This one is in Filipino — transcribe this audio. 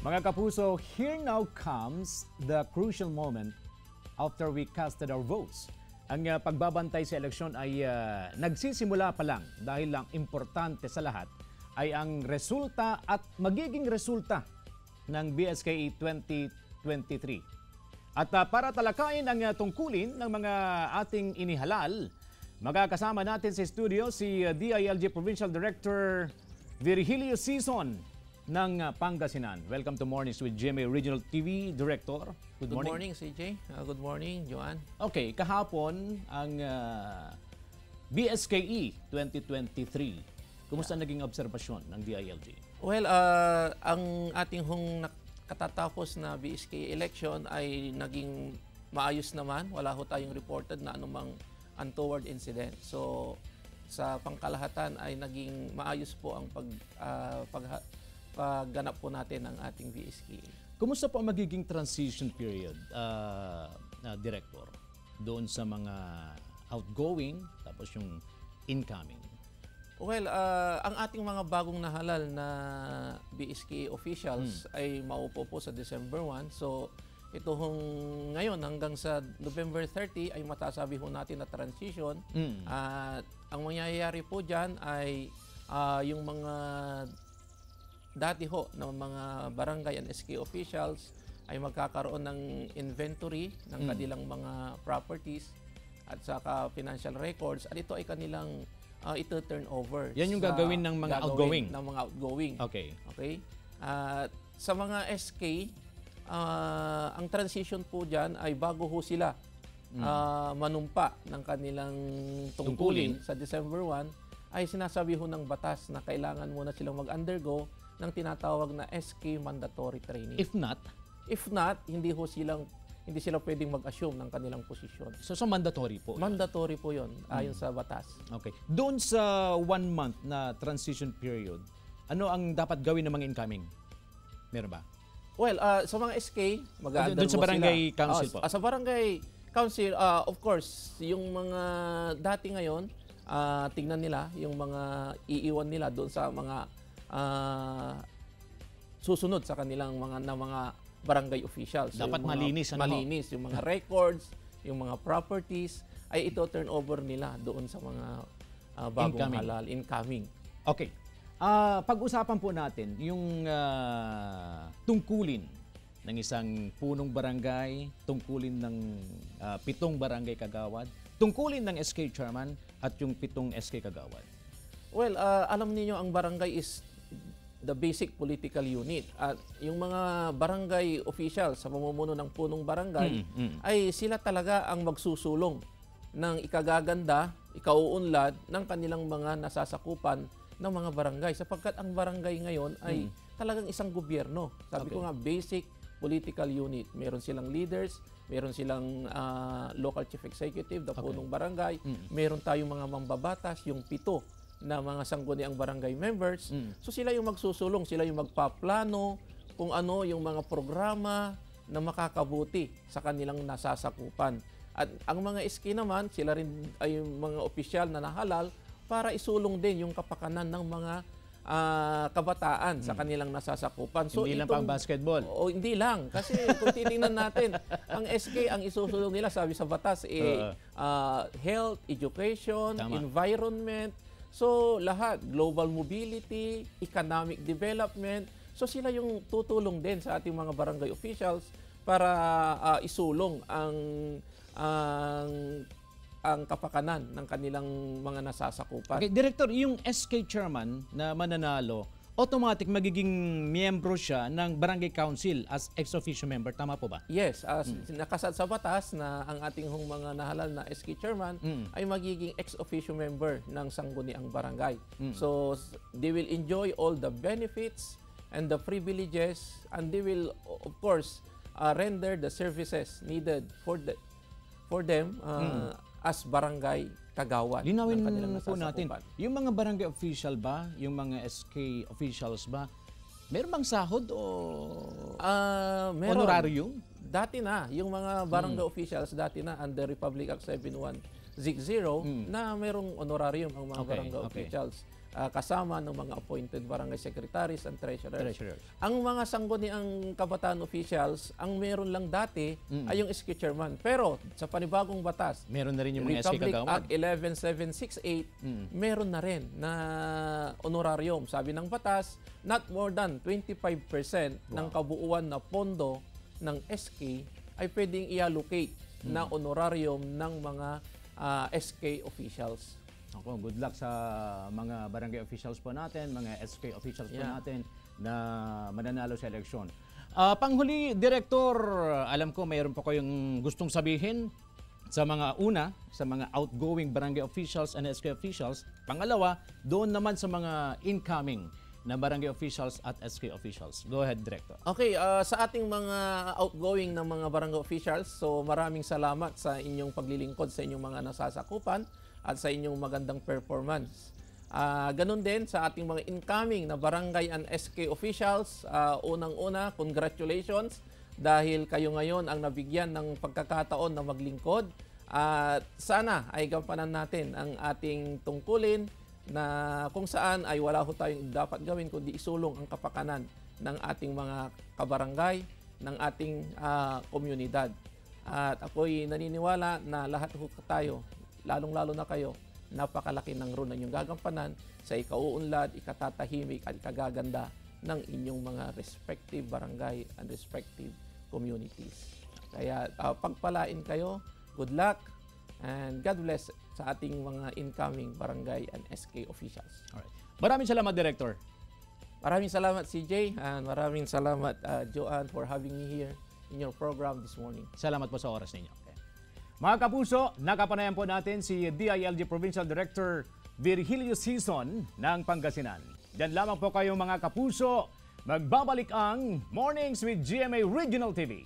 Mga kapuso, here now comes the crucial moment after we casted our votes. Ang pagbabantay sa eleksyon ay nagsisimula pa lang dahil lang importante sa lahat ay ang resulta at magiging resulta ng BSKE 2023. At para talakayin ang tungkulin ng mga ating inihalal, magkakasama natin sa studio si DILG Provincial Director Virgilio Sison ng Pangasinan. Welcome to Mornings with GMA Regional TV Director. Good morning, CJ. Good morning, Joanne. Okay, kahapon ang BSKE 2023. Kumusta naging obserbasyon ng DILG? Well, ang ating katatapos na BSKE election ay naging maayos naman. Wala ho tayong reported na anumang untoward incident. So, sa pangkalahatan ay naging maayos po ang pagganap po natin ng ating BSKE. Kumusta po ang magiging transition period, Director, doon sa mga outgoing tapos yung incoming? Well, ang ating mga bagong nahalal na BSKE officials ay maupo po sa December 1. So, ito hong ngayon hanggang sa November 30 ay matasabi ho natin na transition. At ang mangyayari po dyan ay yung mga dati ho ng mga barangay and SK officials ay magkakaroon ng inventory ng kanilang mga properties at saka financial records at ito ay kanilang ito turn over. Yan yung gagawin ng mga outgoing. Ng mga outgoing. Okay. Okay? Sa mga SK, ang transition po dyan ay bago ho sila manumpa ng kanilang tungkulin sa December 1, ay sinasabi ho ng batas na kailangan muna silang mag-undergo ng tinatawag na SK mandatory training. If not, hindi sila pwedeng mag-assume ng kanilang posisyon. so mandatory po. Mandatory po 'yon ayon sa batas. Okay. Doon sa 1 month na transition period, ano ang dapat gawin ng mga incoming? Meron ba? Well, sa mga SK, mag-undergo doon sa barangay sila. council po. Sa barangay council, of course, yung mga dati ngayon, tingnan nila yung mga iiwan nila doon sa mga susunod sa kanilang mga barangay officials. So, dapat malinis. Malinis. Yung mga records, yung mga properties, ay ito turn over nila doon sa mga bagong halal, incoming. Okay. Pag-usapan po natin yung tungkulin ng isang punong barangay, tungkulin ng 7 barangay kagawad, tungkulin ng SK chairman at yung 7 SK kagawad. Well, alam niyo ang barangay is the basic political unit. At yung mga barangay officials sa pamumuno ng punong barangay ay sila talaga ang magsusulong ng ikagaganda, ikauunlad ng kanilang mga nasasakupan ng mga barangay. Sapagkat ang barangay ngayon ay talagang isang gobyerno. Sabi ko nga, basic political unit. Meron silang leaders, meron silang local chief executive, the punong barangay, meron tayong mga mambabatas, yung 7 na mga sangguniang barangay members. So sila yung magsusulong, sila yung magpaplano kung ano yung mga programa na makakabuti sa kanilang nasasakupan. At ang mga SK naman, sila rin ay yung mga opisyal na nahalal para isulong din yung kapakanan ng mga kabataan sa kanilang nasasakupan. So, hindi lang pang basketball. O hindi lang. Kasi kung titingnan natin, ang SK, ang isusulong nila, sabi sa batas, health, education, environment, so lahat, global mobility, economic development. So sila yung tutulong din sa ating mga barangay officials para isulong ang kapakanan ng kanilang mga nasasakupan. Okay, Director, yung SK chairman na mananalo, automatic magiging miyembro siya ng barangay council as ex-officio member. Tama po ba? Yes. Nakasad sa batas na ang ating mga nahalal na SK chairman ay magiging ex-officio member ng sangguniang barangay. So, they will enjoy all the benefits and the privileges and they will, of course, render the services needed for them as barangay kagawad. Linawin po natin, yung mga barangay official ba, yung mga SK officials ba, meron bang sahod o honorarium? Dati na, yung mga barangay officials, dati na under Republic Act 7160 na merong honorarium ang mga barangay officials. kasama ng mga appointed barangay secretaries and treasurers. Treasurers. Ang mga sangguniang kabataan officials, ang meron lang dati ay yung SK chairman. Pero sa panibagong batas, Meron na rin yung mga SK Republic kagawad. Act 11768, meron na rin na honorarium. Sabi ng batas, not more than 25% ng kabuuan na pondo ng SK ay pwedeng i-allocate na honorarium ng mga SK officials. Ako, good luck sa mga barangay officials po natin, mga SK officials po Yeah. natin na mananalo sa eleksyon. Panghuli, Director, alam ko mayroon pa kayong gustong sabihin sa mga sa mga outgoing barangay officials and SK officials. Pangalawa, doon naman sa mga incoming na barangay officials at SK officials. Go ahead, Director. Okay, sa ating mga outgoing ng mga barangay officials, so maraming salamat sa inyong paglilingkod sa inyong mga nasasakupan at sa inyong magandang performance. Ganun din sa ating mga incoming na barangay and SK officials, unang-una, congratulations dahil kayo ngayon ang nabigyan ng pagkakataon na maglingkod. At sana ay gampanan natin ang ating tungkulin na kung saan ay wala ho tayong dapat gawin kundi isulong ang kapakanan ng ating mga kabarangay, ng ating komunidad. At ako'y naniniwala na lahat ho tayo, lalong-lalo na kayo, napakalaki ng role na inyong gagampanan sa ikauunlad, ikatatahimik at ikagaganda ng inyong mga respective barangay and respective communities. Kaya pagpalain kayo, good luck, and God bless sa ating mga incoming barangay and SK officials. Alright. Maraming salamat, Director. Maraming salamat CJ, and maraming salamat Joanne for having me here in your program this morning. Salamat po sa oras ninyo. Okay. Mga kapuso, nakapanayan po natin si DILG Provincial Director Virgilio Sison ng Pangasinan. Diyan lamang po kayo mga kapuso, magbabalik ang Mornings with GMA Regional TV.